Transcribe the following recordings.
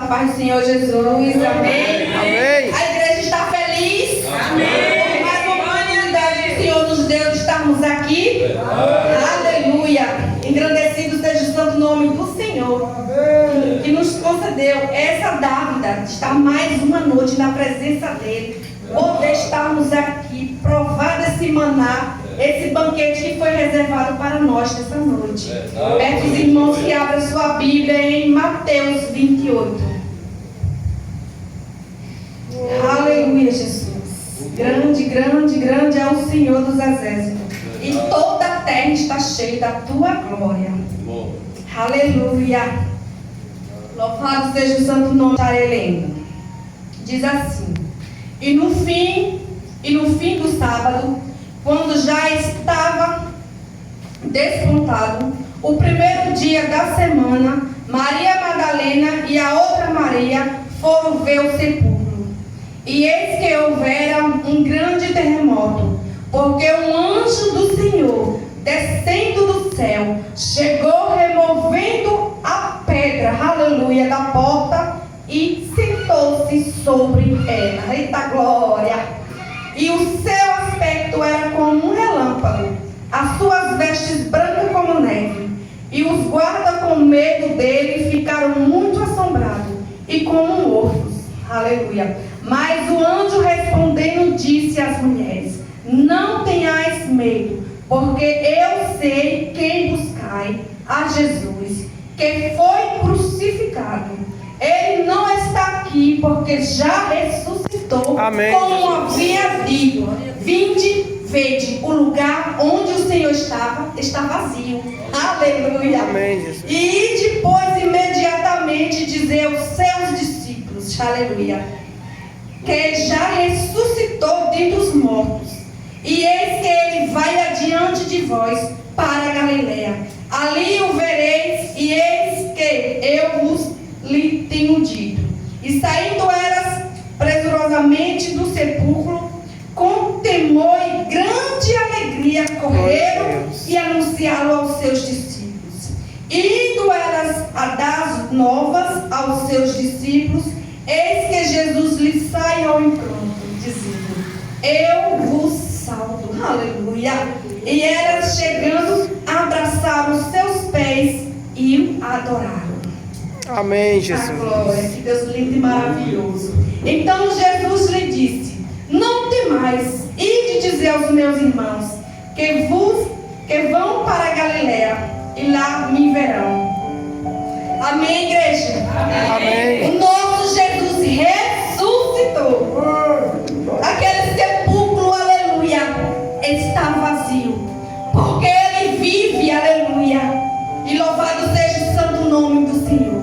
paz do Senhor Jesus. Amém. Amém. A igreja está feliz. Amém. Por mais uma oportunidade que o Senhor nos deu de estarmos aqui. Aleluia. Engrandecido seja o santo nome do Senhor, que nos concedeu essa dávida de estar mais uma noite na presença dEle, poder estarmos aqui, provar desse maná, esse banquete que foi reservado para nós nessa noite. Peço os irmãos que abram sua Bíblia em Mateus 28. Aleluia, Jesus. Grande, grande, grande é o Senhor dos exércitos. E toda a terra está cheia da tua glória. Aleluia. Louvado seja o santo nome. Estarei lendo. Diz assim: E no fim do sábado, quando já estava despontado o primeiro dia da semana, Maria Madalena e a outra Maria foram ver o sepulcro. E eis que houvera um grande terremoto, porque um anjo do Senhor, descendo do céu, chegou removendo a pedra, aleluia, da porta e sentou-se sobre ela. Eita glória! E o seu aspecto era como um relâmpago, as suas vestes brancas como neve. E os guardas, com medo dele, ficaram muito assombrados e como mortos. Aleluia! Mas o anjo respondendo disse às mulheres: Não tenhais medo, porque eu sei quem buscai, a Jesus, que foi crucificado. Ele não está aqui, porque já ressuscitou. Amém. Como havia dito. Vinde, vede, o lugar onde o Senhor estava, está vazio. Aleluia. Amém, Jesus. E depois, imediatamente, dizer aos seus discípulos, aleluia, que já ressuscitou dentre os mortos. E eis que ele vai adiante de vós para a Galiléia. Ali o vereis, e eis que eu vos lhe tenho dito. E saindo elas presurosamente do sepulcro, com temor e grande alegria, correram e anunciaram aos seus discípulos. Indo elas a dar novas aos seus discípulos, eis que Jesus lhes sai ao encontro, dizendo: Eu vos salvo. Aleluia. E elas, chegando, abraçaram os seus pés e o adoraram. Amém, A Jesus. glória, que Deus lindo e maravilhoso. Então Jesus lhe disse: Não temais, ide dizer aos meus irmãos que vão para a Galiléia, e lá me verão. Amém, igreja? Amém. O nosso Jesus ressuscitou. Aquele sepulcro, aleluia, está vazio, porque ele vive, aleluia. E louvado seja o santo nome do Senhor.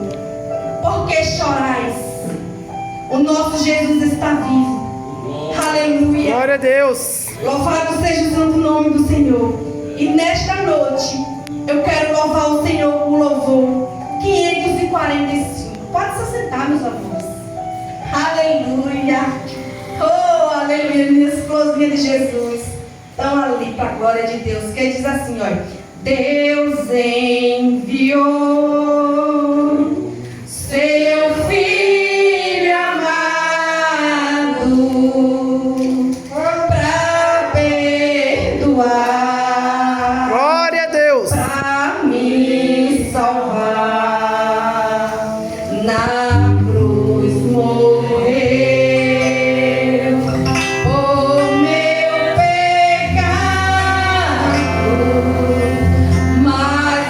Porque chorais? O nosso Jesus está vivo. Aleluia. Glória a Deus. Louvado seja o santo nome do Senhor. E nesta noite eu quero louvar o Senhor com o louvor 545. Pode se sentar, meus amores. Aleluia. Oh, aleluia. Minhas florzinhas de Jesus estão ali para a glória de Deus. Que diz assim, olha: Deus enviou seu Filho amado para perdoar, Glória a Deus. para me salvar. Na cruz morreu por meu pecado, mas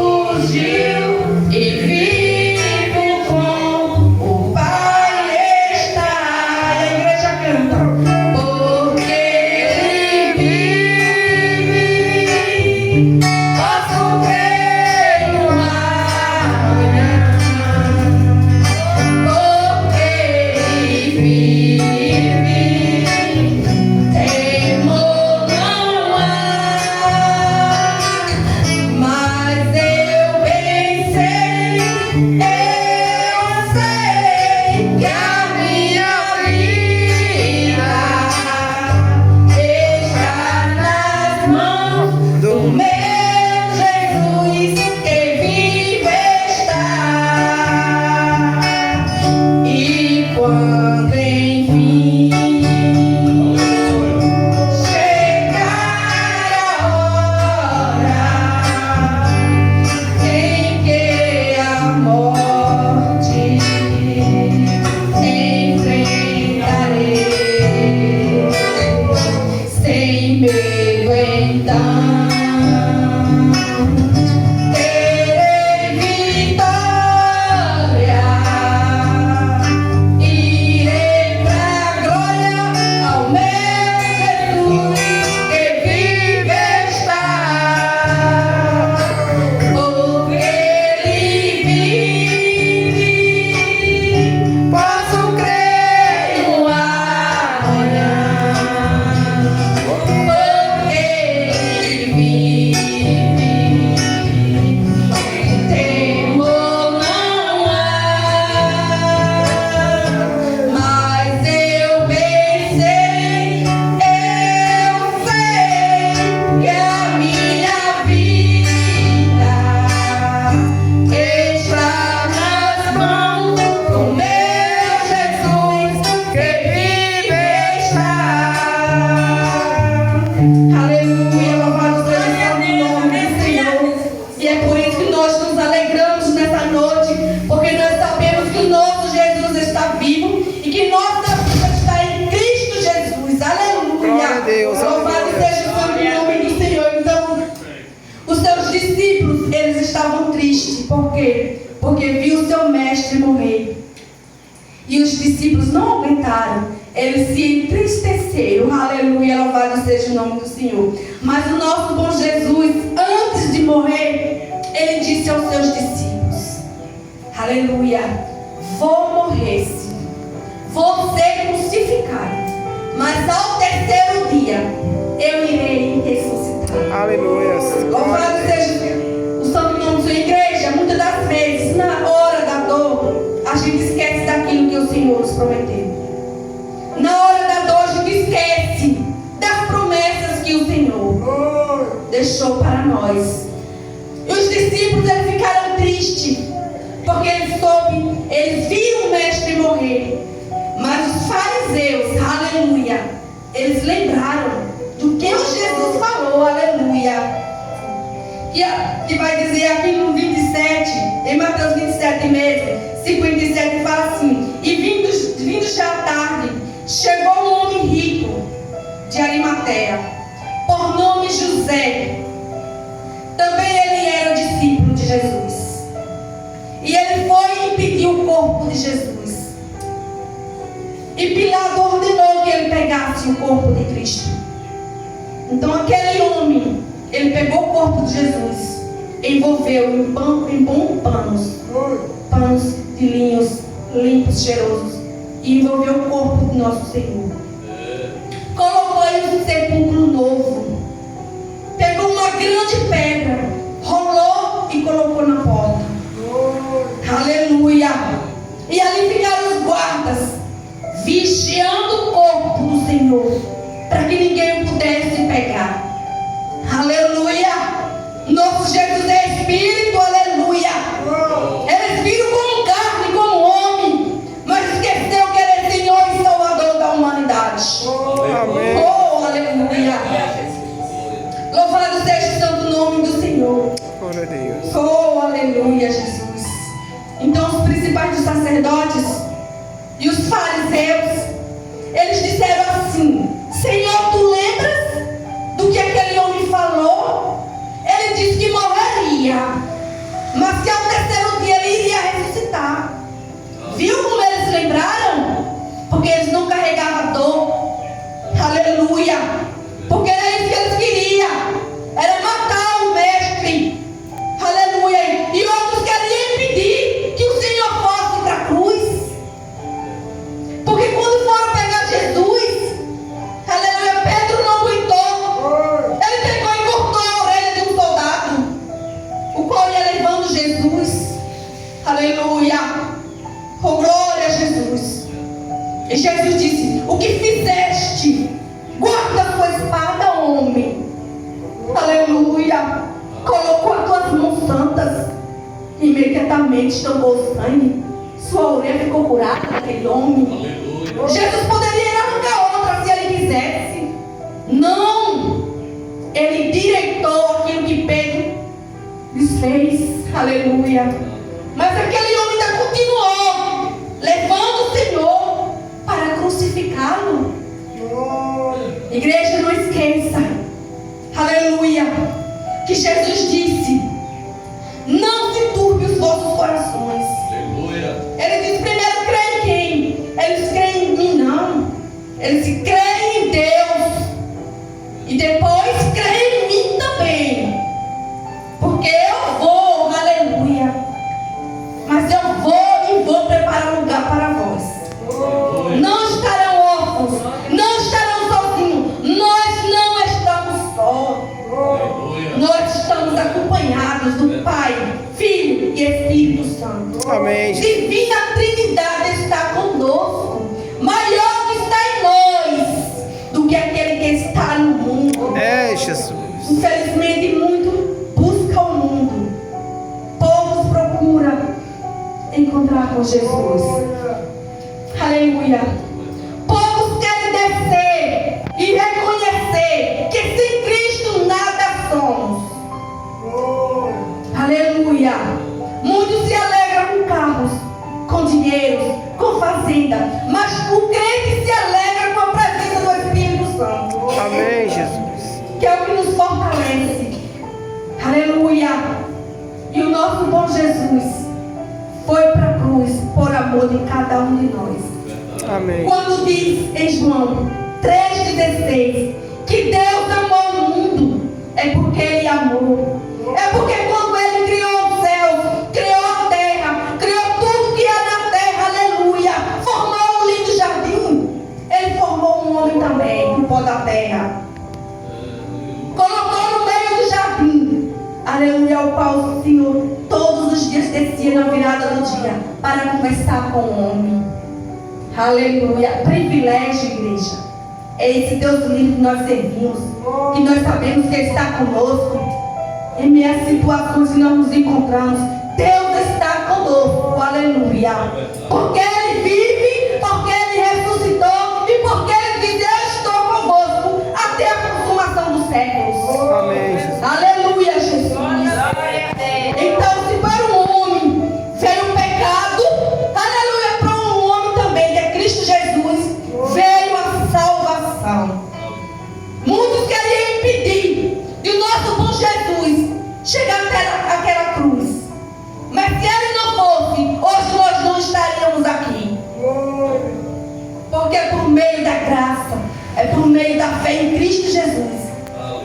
ressurgiu e vivo com o Pai está. E a igreja canta: Porque ele vive, posso crer no amanhã. estavam tristes. Por quê? Porque viu o seu mestre morrer. E os discípulos não aguentaram. Eles se entristeceram. Aleluia, louvado seja o nome do Senhor. Mas o nosso bom Jesus, antes de morrer, ele disse aos seus discípulos: aleluia, vou morrer, sim. Vou ser crucificado. Mas ao terceiro dia, eu irei ressuscitar. Aleluia. Louvado seja o santo nome da sua igreja. Muitas das vezes, na hora da dor, a gente esquece daquilo que o Senhor nos prometeu. Na hora da dor, a gente esquece das promessas que o Senhor deixou para nós. E os discípulos, eles ficaram tristes, porque eles viram o mestre morrer. Mas os fariseus, aleluia, eles lembraram do que o Jesus falou, aleluia. Que vai dizer aqui no 27, em Mateus 27 mesmo, 57, fala assim: e vindo já à tarde, chegou um homem rico de Arimateia, por nome José. Também ele era discípulo de Jesus. E ele foi e pediu o corpo de Jesus. E Pilato ordenou que ele pegasse o corpo de Cristo. Então aquele homem, ele pegou o corpo de Jesus, envolveu em bons panos de linhos limpos, cheirosos, e envolveu o corpo de nosso Senhor. Colocou ele num sepulcro novo. Pegou uma grande pedra, rolou e colocou na porta. Aleluia! E ali ficaram os guardas, vigiando o corpo do Senhor, para que ninguém o pudesse pegar. Aleluia! Nosso Jesus é Espírito, aleluia! Eles viram como carne, como homem, mas esqueceu que ele é Senhor e Salvador da humanidade. Amém. Oh, aleluia! Louvado seja o santo nome do Senhor. Glória a Deus. Oh, aleluia, Jesus. Então os principais dos sacerdotes e os fariseus, eles disseram assim: Senhor, tu lembras do que aquele homem falou? Ele disse que morreria, mas que ao terceiro dia ele iria ressuscitar. Viu como eles lembraram? Porque eles não carregavam dor. Aleluia. Porque era isso que eles queriam, era matar o mestre. Aleluia. E outros queriam impedir que o Senhor fosse para a cruz. Porque quando foram pegar Jesus, aleluia, Pedro não aguentou. Ele pegou e cortou a orelha de um soldado, o qual ia levando Jesus. Aleluia. Oh, glória a Jesus. E Jesus disse: o que fizeste? Guarda a tua espada, homem. Aleluia. Colocou as tuas mãos santas. Imediatamente estancou o sangue. Sua orelha ficou curada daquele homem. Aleluia. Jesus poderia arrancar outra se ele quisesse. Não. Ele direitou aquilo que Pedro lhes fez. Aleluia. Mas aquele homem ainda continuou levando o Senhor para crucificá-lo. Igreja, não esqueça, aleluia, que Jesus disse: não se turbe os vossos corações. Aleluia. Ele disse: primeiro creem em quem? Eles creem em mim, não. Eles creem em Deus. E depois creem em mim também. Porque eu vou, aleluia. Mas eu vou e vou preparar um lugar para vós. Aleluia. Não estarão órfãos, não estarão sozinhos. Nós não estamos só. Aleluia. Nós estamos acompanhados do Pai, Filho e Espírito Santo. Amém. Divina Trindade está conosco. Maior que está em nós do que aquele que está no mundo. É, Jesus. Infelizmente, muito busca o mundo. Poucos procuram encontrar com Jesus. Aleluia. Poucos querem descer e reconhecer que sem Cristo nada somos. Aleluia. Muitos se alegram com carros, com dinheiro, com fazenda, mas o crente se alegra com a presença do Espírito Santo. Amém, Jesus. Que é o que nos fortalece. Aleluia. E o nosso bom Jesus foi para a cruz por amor de cada um de nós. Amém. Quando diz em João 3,16 que Deus amou o mundo, é porque Ele amou. É porque quando Ele criou os céus, criou a terra, criou tudo que há na terra, aleluia, formou um lindo jardim, Ele formou um homem também, no pó da terra. Colocou no meio do jardim, aleluia, ao qual o Senhor todos os dias descia na virada do dia para conversar com o homem. Aleluia, privilégio, igreja. É esse Deus lindo que nós servimos, que nós sabemos que Ele está conosco em minhas situações que nós nos encontramos. Deus está conosco, aleluia, porque Ele vive, porque Ele ressuscitou e porque Ele diz: eu estou convosco até a consumação dos séculos. Amém. Aleluia, Jesus. Então, se para um homem veio o pecado, aleluia, para um homem também, que é Cristo Jesus, veio a salvação. Muitos queriam impedir de o nosso bom Jesus chegar até aquela cruz. Mas se Ele não fosse, hoje nós não estaríamos aqui. Porque é por meio da graça, é por meio da fé em Cristo Jesus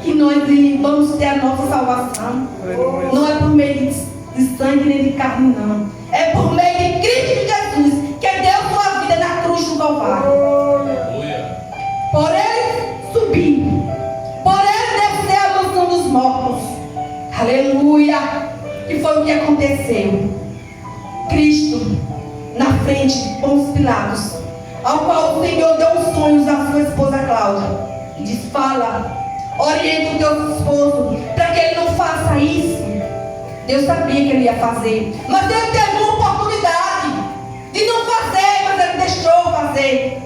que nós vamos ter a nossa salvação. Não é por meio de sangue nem de carne, não. É por meio de Cristo Jesus, que deu sua vida na cruz do Calvário. Por Ele subir, por Ele descer a mansão dos mortos. Aleluia! E foi o que aconteceu. Cristo, na frente de Pôncio Pilatos, ao qual o Senhor deu os sonhos à sua esposa Cláudia, e diz: fala, orienta o teu esposo para que ele não faça isso. Deus sabia que ele ia fazer, mas ele teve uma oportunidade de não fazer, mas ele deixou fazer,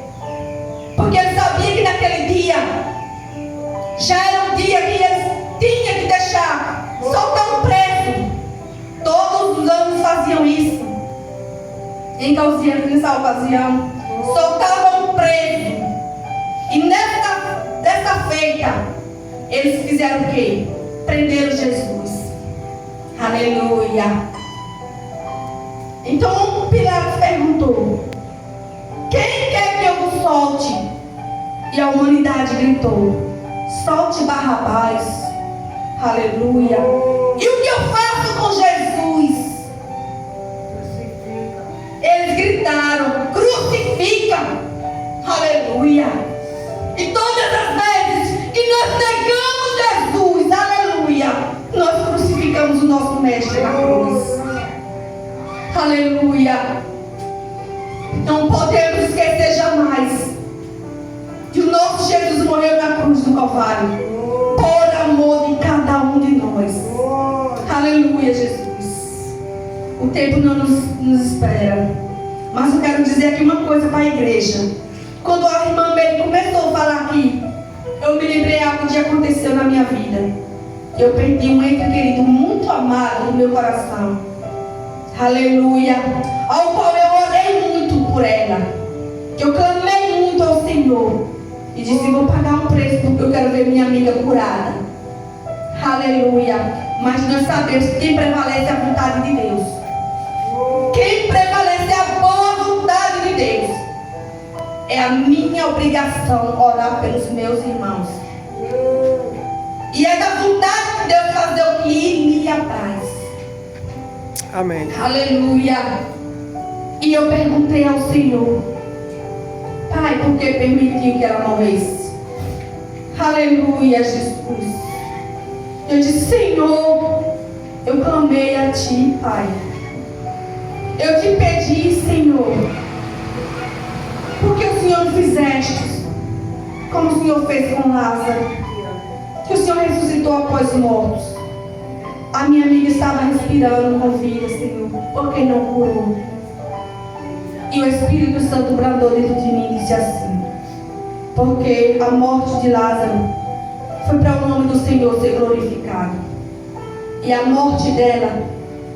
porque ele sabia que naquele dia já era um dia que ele tinha que deixar soltar um preso. Todos os anos faziam isso. Nessa ocasião, soltavam um preso. E dessa feita, eles fizeram o quê? Prenderam Jesus. Aleluia. Então Pilatos perguntou: quem quer que eu vos solte? E a humanidade gritou: solte Barrabás. Aleluia. E o que eu faço com Jesus? Eles gritaram: crucifica. Aleluia. E todas as vezes que nós negamos Jesus, aleluia, nós crucificamos o nosso mestre na cruz. Aleluia. Não podemos esquecer jamais que o nosso Jesus morreu na cruz do Calvário por amor de cada um de nós. Aleluia, Jesus. O tempo não nos espera, mas eu quero dizer aqui uma coisa para a igreja. Quando a irmã Mary começou a falar aqui, eu me lembrei algo que aconteceu na minha vida. Eu perdi um ente querido muito amado no meu coração. Aleluia. Ao qual eu orei muito por ela. Eu clamei muito ao Senhor. E disse: vou pagar um preço porque eu quero ver minha amiga curada. Aleluia. Mas nós sabemos que quem prevalece é a vontade de Deus. Quem prevalece é a boa vontade de Deus. É a minha obrigação orar pelos meus irmãos. E é da vontade de Deus fazer o que me apraz. Amém. Aleluia. E eu perguntei ao Senhor: Pai, por que permitiu que ela morresse? Aleluia, Jesus. Eu disse: Senhor, eu clamei a Ti, Pai. Eu te pedi, Senhor, porque o Senhor não fizeste como o Senhor fez com Lázaro, que o Senhor ressuscitou após os mortos. A minha amiga estava respirando com vida, Senhor, porque não curou. E o Espírito Santo bradou dentro de mim e disse assim: porque a morte de Lázaro foi para o nome do Senhor ser glorificado, e a morte dela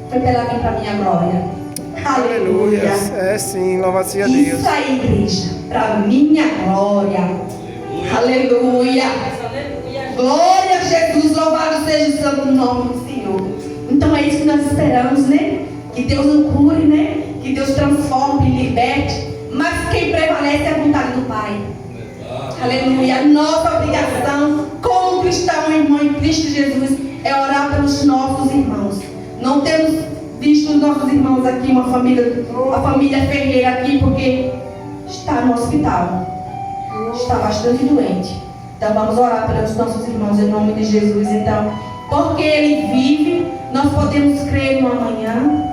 foi para vir para a minha glória. Aleluia. É sim, louvado seja Deus. Isso aí, igreja, para minha glória. Aleluia. Glória a Jesus, louvado seja o santo nome do Senhor. Então é isso que nós esperamos, né? Que Deus nos cure, né? Que Deus transforme e liberte. Mas quem prevalece é a vontade do Pai. Aleluia. Nossa obrigação como cristão, irmão em Cristo Jesus, é orar pelos nossos irmãos. Não temos visto os nossos irmãos aqui, a família Ferreira aqui, porque está no hospital. Está bastante doente. Então vamos orar pelos nossos irmãos em nome de Jesus. Então, porque Ele vive, nós podemos crer no amanhã.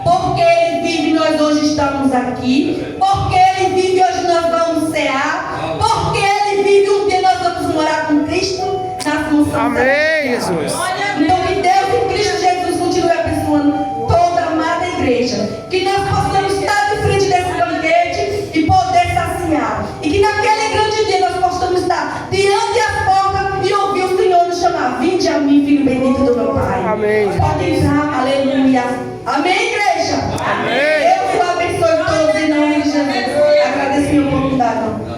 Porque Ele vive, nós hoje estamos aqui. Porque Ele vive, hoje nós vamos cear. Porque Ele vive, um dia nós vamos morar com Cristo nas mansões. Amém, Jesus. Então que Deus em Cristo Jesus continue abençoando toda a amada igreja. Que nós possamos estar de frente desse banquete e poder saciar. E que naquele grande dia nós possamos estar diante da porta e ouvir o Senhor nos chamar. Vinde a mim, filho bendito do meu Pai. Amém. Pode entrar, aleluia. Amém, igreja? Amém. Deus o abençoe todos em nome de Jesus. Agradeço a minha oportunidade.